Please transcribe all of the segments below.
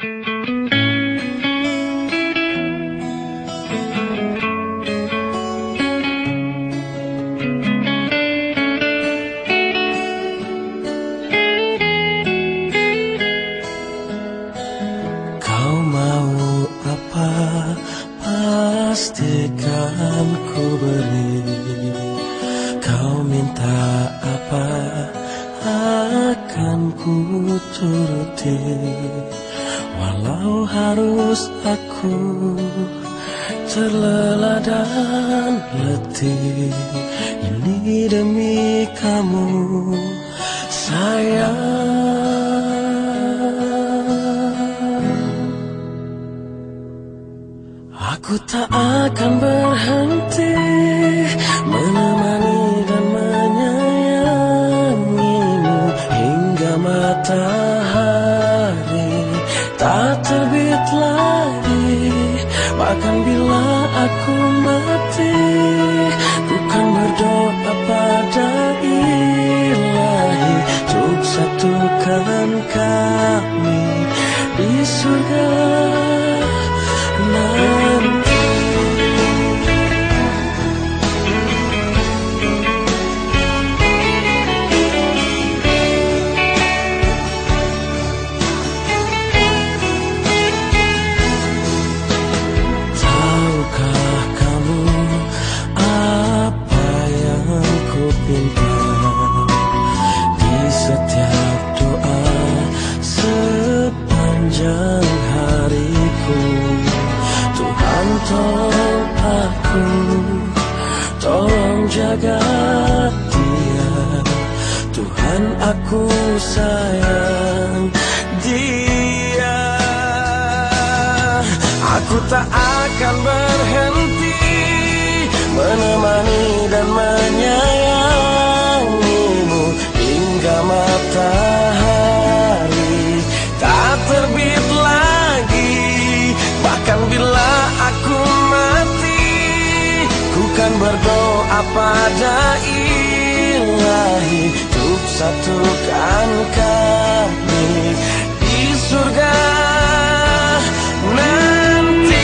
Kau mau apa, pastikan ku beri. Kau minta apa, akan ku turuti. Walau harus aku terlelah dan letih, ini demi kamu sayang. Aku tak akan berhenti menemani dan menyayangimu hingga matahari tak terbit lagi. Bahkan bila aku mati, ku kan berdoa pada Ilahi untuk satukan kami di surga nanti. Tahukah kamu apa yang ku pinta di setiap doa sepanjang hariku? Tuhan tolong aku, tolong jaga dia. Tuhan aku sayang dia. Aku tak akan berhenti menemani dan menyayangimu hingga matahari tak terbit lagi. Bahkan bila aku mati, ku kan berdoa pada Ilahi untuk satukan kami di surga nanti.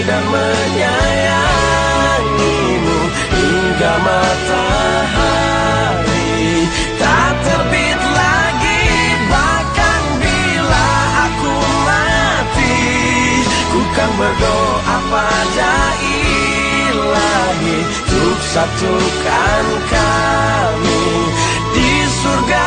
Dan menyayangimu hingga matahari tak terbit lagi. Bahkan bila aku mati, ku kan berdoa pada Ilahi untuk satukan kami di surga.